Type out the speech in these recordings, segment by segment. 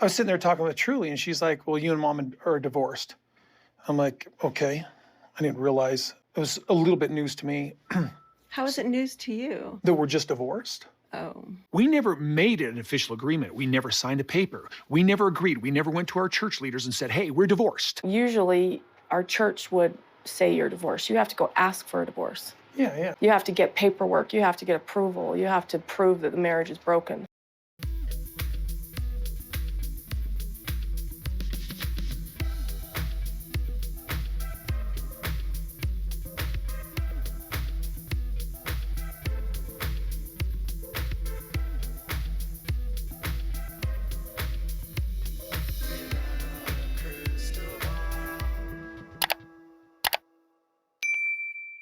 I was sitting there talking with Truly, and she's like, well, you and mom are divorced. I'm like, okay. I didn't realize. It was a little bit news to me How is it news to you? that we're just divorced. Oh. We never made an official agreement. We never signed a paper. We never agreed. We never went to our church leaders and said, hey, we're divorced. Usually, our church would say you're divorced. You have to go ask for a divorce. Yeah. You have to get paperwork. You have to get approval. You have to prove that the marriage is broken.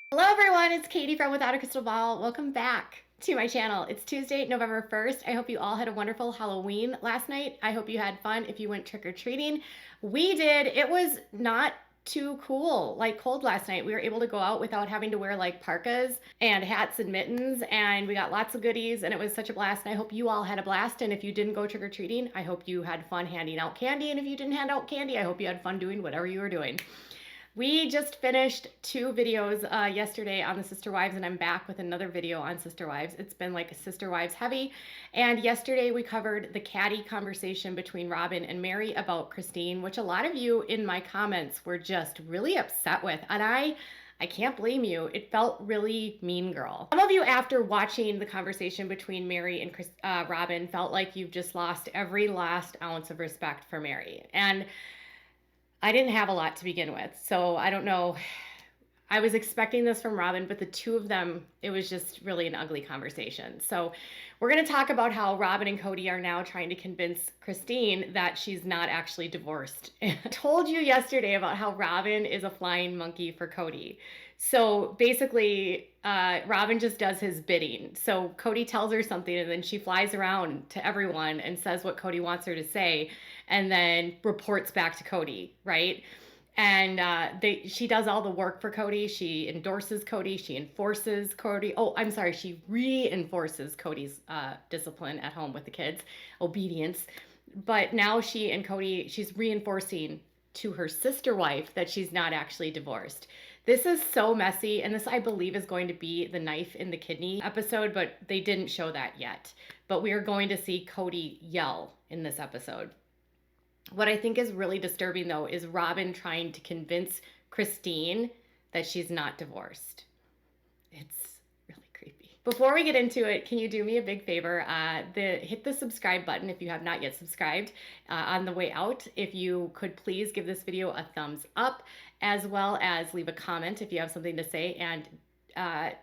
Hello everyone, it's Katie from Without a Crystal Ball. Welcome back to my channel. It's Tuesday, November 1st. I hope you all had a wonderful Halloween last night. I hope you had fun if you went trick-or-treating. We did. It was not too cool, like cold last night. We were able to go out without having to wear like parkas and hats and mittens, and we got lots of goodies, and it was such a blast. And I hope you all had a blast, and if you didn't go trick-or-treating, I hope you had fun handing out candy, and if you didn't hand out candy, I hope you had fun doing whatever you were doing. We just finished 2 videos yesterday on the Sister Wives, and I'm back with another video on Sister Wives. It's been like a Sister Wives heavy. And yesterday we covered the catty conversation between Robyn and Mary about Christine, which a lot of you in my comments were just really upset with. And I can't blame you. It felt really mean girl. Some of you, after watching the conversation between Mary and Robyn, felt like you've just lost every last ounce of respect for Mary. And I didn't have a lot to begin with, so I don't know. I was expecting this from Robyn, but the two of them, it was just really an ugly conversation. So we're going to talk about how Robyn and Kody are now trying to convince Christine that she's not actually divorced. I told you yesterday about how Robyn is a flying monkey for Kody. So basically, Robyn just does his bidding. So Kody tells her something, and then she flies around to everyone and says what Kody wants her to say, and then reports back to Kody, right? And she does all the work for Kody. She endorses Kody. She enforces Kody. Oh, I'm sorry. She reinforces Kody's discipline at home with the kids, obedience. But now she's reinforcing to her sister wife that she's not actually divorced. This is so messy, and this, I believe, is going to be the knife in the kidney episode, but they didn't show that yet. But we are going to see Kody yell in this episode. What I think is really disturbing, though, is Robyn trying to convince Christine that she's not divorced. It's really creepy. Before we get into it, can you do me a big favor? Hit the subscribe button if you have not yet subscribed on the way out. If you could please give this video a thumbs up, as well as leave a comment if you have something to say, and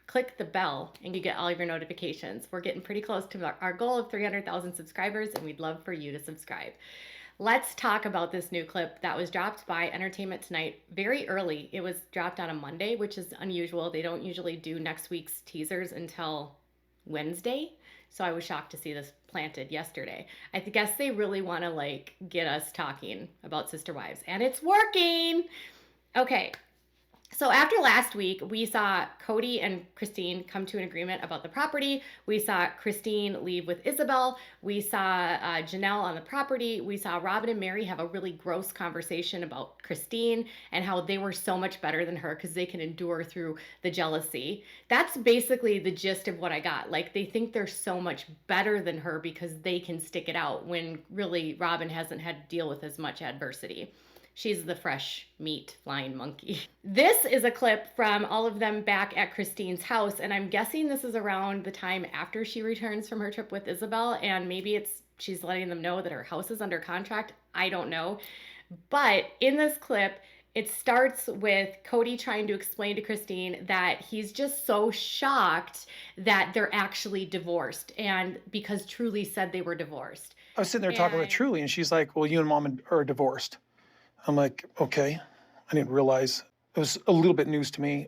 click the bell and you get all of your notifications. We're getting pretty close to our goal of 300,000 subscribers, and we'd love for you to subscribe. Let's talk about this new clip that was dropped by Entertainment Tonight very early. It was dropped on a Monday, which is unusual. They don't usually do next week's teasers until Wednesday. So I was shocked to see this planted yesterday. I guess they really want to like get us talking about Sister Wives, and it's working. Okay. So after last week, we saw Kody and Christine come to an agreement about the property. We saw Christine leave with Isabel. We saw Janelle on the property. We saw Robyn and Mary have a really gross conversation about Christine and how they were so much better than her because they can endure through the jealousy. That's basically the gist of what I got. Like, they think they're so much better than her because they can stick it out, when really Robyn hasn't had to deal with as much adversity. She's the fresh meat flying monkey. This is a clip from all of them back at Christine's house, and I'm guessing this is around the time after she returns from her trip with Isabel, and maybe she's letting them know that her house is under contract. I don't know. But in this clip, it starts with Kody trying to explain to Christine that he's just so shocked that they're actually divorced, and because Truly said they were divorced. I was sitting there talking with Truly, and she's like, well, you and mom are divorced. I'm like, okay. I didn't realize. It was a little bit news to me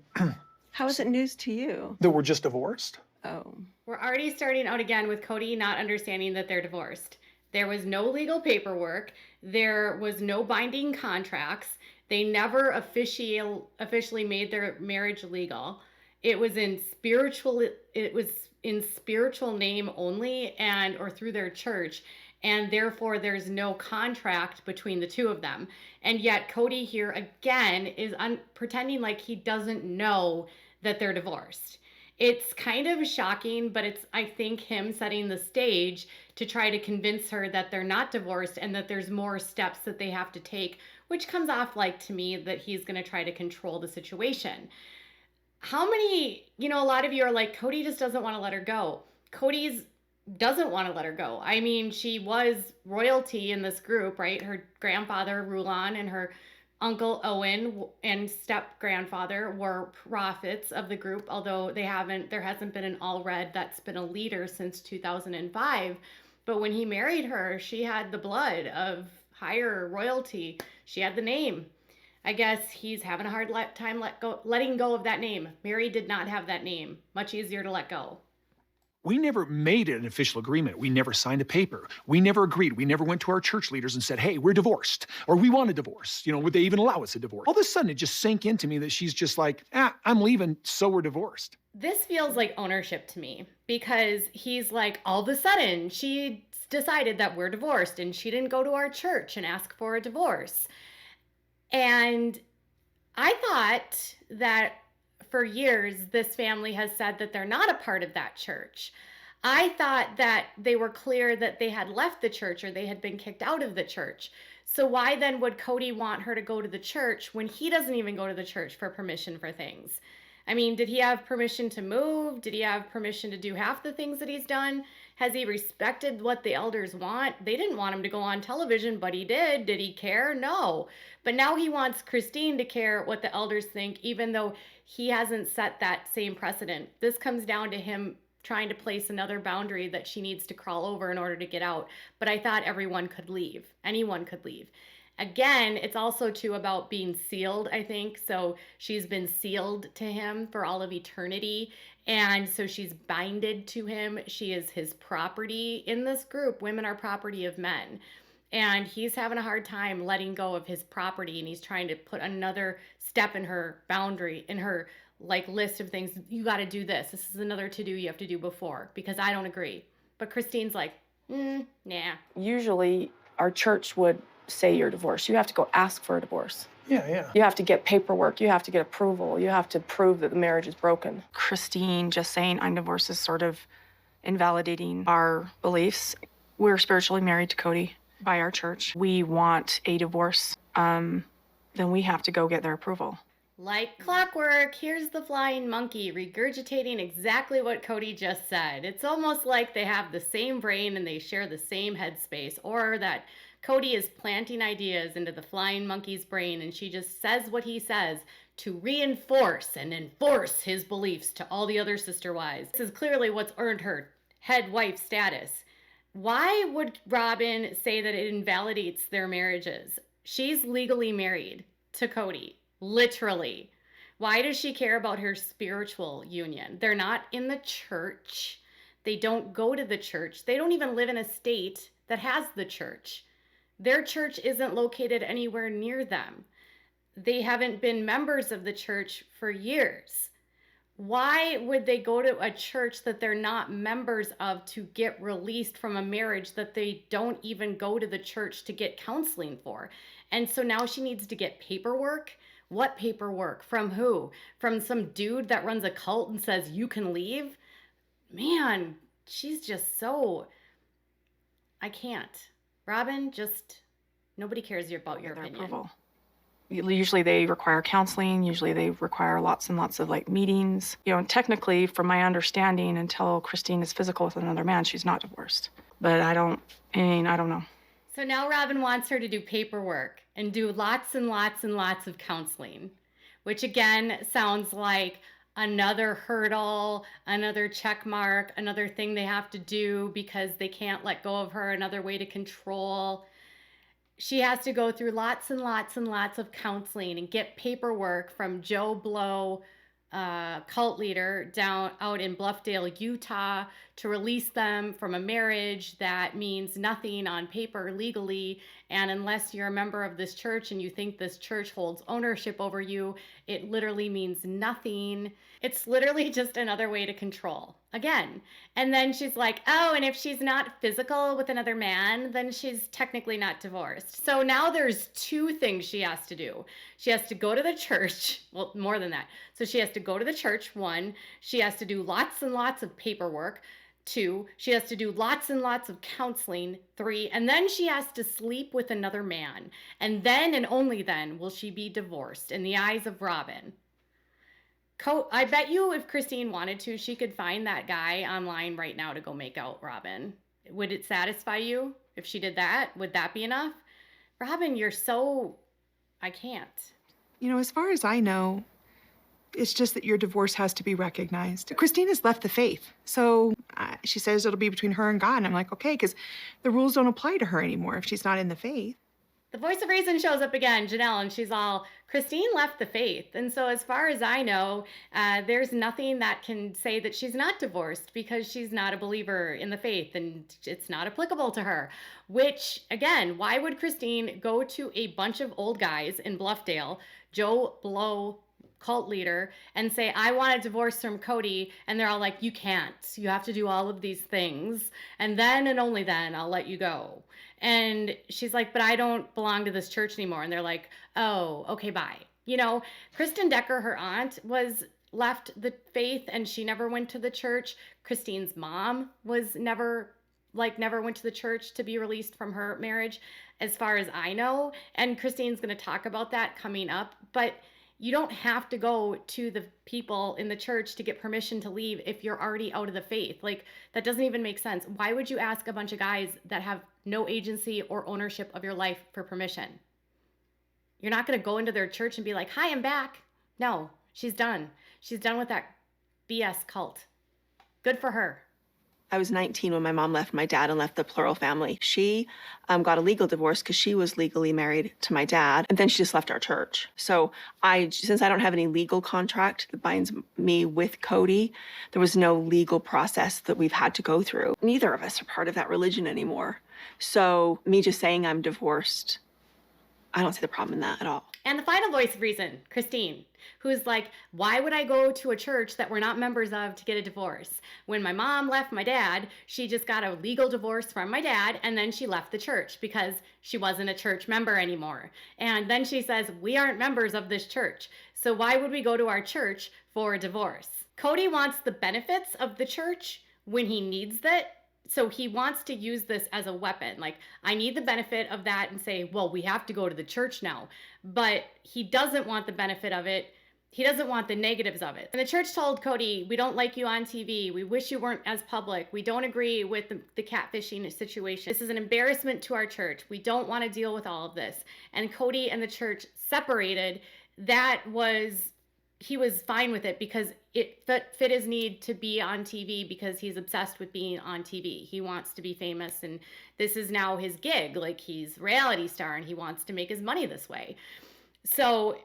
How is it news to you? that we're just divorced. Oh. We're already starting out again with Kody not understanding that they're divorced. There was no legal paperwork. There was no binding contracts. They never officially made their marriage legal. It was in spiritual name only, or through their church. and therefore there's no contract between the two of them. And yet Kody here again is pretending like he doesn't know that they're divorced. It's kind of shocking, but it's, I think, him setting the stage to try to convince her that they're not divorced and that there's more steps that they have to take, which comes off like, to me, that he's going to try to control the situation. How many, a lot of you are like, Kody just doesn't want to let her go. Kody doesn't want to let her go. I mean, she was royalty in this group, right? Her grandfather, Rulon, and her Uncle Owen and step-grandfather were prophets of the group, although there hasn't been an all red that's been a leader since 2005. But when he married her, she had the blood of higher royalty. She had the name. I guess he's having a hard time letting go of that name. Mary did not have that name. Much easier to let go. We never made an official agreement. We never signed a paper. We never agreed. We never went to our church leaders and said, hey, we're divorced, or we want a divorce. Would they even allow us a divorce? All of a sudden, it just sank into me that she's just like, I'm leaving, so we're divorced. This feels like ownership to me, because he's like, all of a sudden, she decided that we're divorced, and she didn't go to our church and ask for a divorce. And I thought that for years, this family has said that they're not a part of that church. I thought that they were clear that they had left the church or they had been kicked out of the church. So why then would Kody want her to go to the church when he doesn't even go to the church for permission for things? I mean, did he have permission to move? Did he have permission to do half the things that he's done? Has he respected what the elders want? They didn't want him to go on television, but he did. Did he care? No. But now he wants Christine to care what the elders think, even though he hasn't set that same precedent. This comes down to him trying to place another boundary that she needs to crawl over in order to get out. But I thought everyone could leave. Anyone could leave. Again, it's also too about being sealed, I think. So she's been sealed to him for all of eternity. And so she's binded to him. She is his property. In this group, women are property of men. And he's having a hard time letting go of his property. And he's trying to put another step in her boundary, in her list of things. You got to do this. This is another to-do you have to do before, because I don't agree. But Christine's like, nah. Usually our church would say you're divorced. You have to go ask for a divorce. Yeah. You have to get paperwork. You have to get approval. You have to prove that the marriage is broken. Christine just saying I'm divorced is sort of invalidating our beliefs. We're spiritually married to Kody by our church. We want a divorce. Then we have to go get their approval. Like clockwork, here's the flying monkey regurgitating exactly what Kody just said. It's almost like they have the same brain and they share the same headspace, or that Kody is planting ideas into the flying monkey's brain and she just says what he says to reinforce and enforce his beliefs to all the other sister wives. This is clearly what's earned her head wife status. Why would Robyn say that it invalidates their marriages? She's legally married to Kody, literally. Why does she care about her spiritual union? They're not in the church. They don't go to the church. They don't even live in a state that has the church. Their church isn't located anywhere near them. They haven't been members of the church for years. Why would they go to a church that they're not members of to get released from a marriage that they don't even go to the church to get counseling for? And so now she needs to get paperwork. What paperwork? From who? From some dude that runs a cult and says you can leave? Man, she's just so... I can't. Robyn, just nobody cares about your opinion. Approval. Usually they require counseling. Usually they require lots and lots of meetings. And technically, from my understanding, until Christine is physical with another man, she's not divorced. But I don't know. So now Robyn wants her to do paperwork and do lots and lots and lots of counseling, which again sounds like another hurdle, another check mark, another thing they have to do because they can't let go of her, another way to control. She has to go through lots and lots and lots of counseling and get paperwork from Joe Blow, cult leader down out in Bluffdale, Utah, to release them from a marriage that means nothing on paper legally. And unless you're a member of this church and you think this church holds ownership over you, it literally means nothing. It's literally just another way to control. again. And then she's like, oh, and if she's not physical with another man, then she's technically not divorced. So now there's two things she has to do. She has to go to the church. Well, more than that. So she has to go to the church, 1. She has to do lots and lots of paperwork. 2, she has to do lots and lots of counseling. 3, and then she has to sleep with another man. And then and only then will she be divorced in the eyes of Robyn. I bet you if Christine wanted to, she could find that guy online right now to go make out Robyn. Would it satisfy you if she did that? Would that be enough? Robyn, you're so... I can't. You know, as far as I know, it's just that your divorce has to be recognized. Christine has left the faith. So she says it'll be between her and God. And I'm like, okay, because the rules don't apply to her anymore if she's not in the faith. The voice of reason shows up again, Janelle, and she's all, Christine left the faith. And so as far as I know, there's nothing that can say that she's not divorced because she's not a believer in the faith and it's not applicable to her. Which, again, why would Christine go to a bunch of old guys in Bluffdale, Joe Blow, cult leader, and say, I want a divorce from Kody, and they're all like, you can't. You have to do all of these things, and then and only then I'll let you go. And she's like, but I don't belong to this church anymore. And they're like, oh, okay, bye. You know, Kristen Decker, her aunt, was left the faith and she never went to the church. Christine's mom was never went to the church to be released from her marriage, as far as I know. And Christine's going to talk about that coming up. But you don't have to go to the people in the church to get permission to leave if you're already out of the faith. Like, that doesn't even make sense. Why would you ask a bunch of guys that have no agency or ownership of your life for permission? You're not going to go into their church and be like, hi, I'm back. No, she's done. She's done with that BS cult. Good for her. I was 19 when my mom left my dad and left the plural family. She got a legal divorce because she was legally married to my dad, and then she just left our church. So since I don't have any legal contract that binds me with Kody, there was no legal process that we've had to go through. Neither of us are part of that religion anymore. So me just saying I'm divorced, I don't see the problem in that at all. And the final voice of reason, Christine, who's like, why would I go to a church that we're not members of to get a divorce? When my mom left my dad, she just got a legal divorce from my dad, and then she left the church because she wasn't a church member anymore. And then she says, we aren't members of this church, so why would we go to our church for a divorce? Kody wants the benefits of the church when he needs that. So he wants to use this as a weapon. Like, I need the benefit of that and say, well, we have to go to the church now. But he doesn't want the benefit of it. He doesn't want the negatives of it. And the church told Kody, we don't like you on TV. We wish you weren't as public. We don't agree with the catfishing situation. This is an embarrassment to our church. We don't want to deal with all of this. And Kody and the church separated. He was fine with it because it fit his need to be on TV because he's obsessed with being on TV. He wants to be famous, and this is now his gig. Like, he's a reality star and he wants to make his money this way. So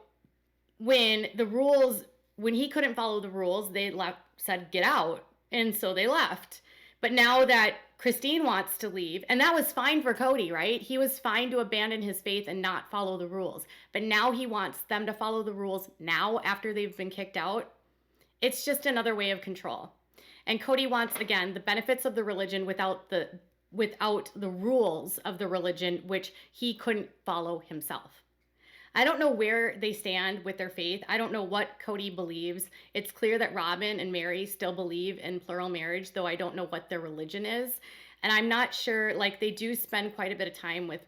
when he couldn't follow the rules, they said, get out. And so they left. But now that Christine wants to leave, and that was fine for Kody, right? He was fine to abandon his faith and not follow the rules. But now he wants them to follow the rules now after they've been kicked out. It's just another way of control. And Kody wants, again, the benefits of the religion without the rules of the religion, which he couldn't follow himself. I don't know where they stand with their faith. I don't know what Kody believes. It's clear that Robyn and Mary still believe in plural marriage, though I don't know what their religion is. And I'm not sure, like, they do spend quite a bit of time with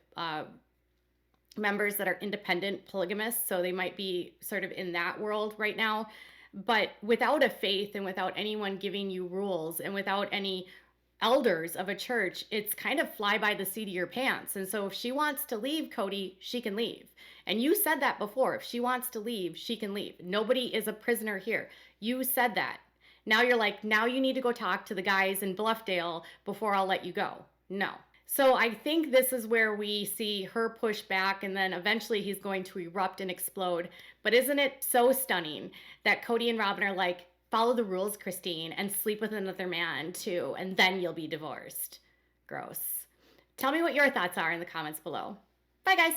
members that are independent polygamists, so they might be sort of in that world right now. But without a faith and without anyone giving you rules and without any elders of a church, it's kind of fly by the seat of your pants. And so if she wants to leave, Kody, she can leave. And you said that before. If she wants to leave, she can leave. Nobody is a prisoner here. You said that. Now you're like, now you need to go talk to the guys in Bluffdale before I'll let you go. No. So I think this is where we see her push back, and then eventually he's going to erupt and explode. But isn't it so stunning that Kody and Robyn are like, follow the rules, Christine, and sleep with another man too, and then you'll be divorced. Gross. Tell me what your thoughts are in the comments below. Bye, guys.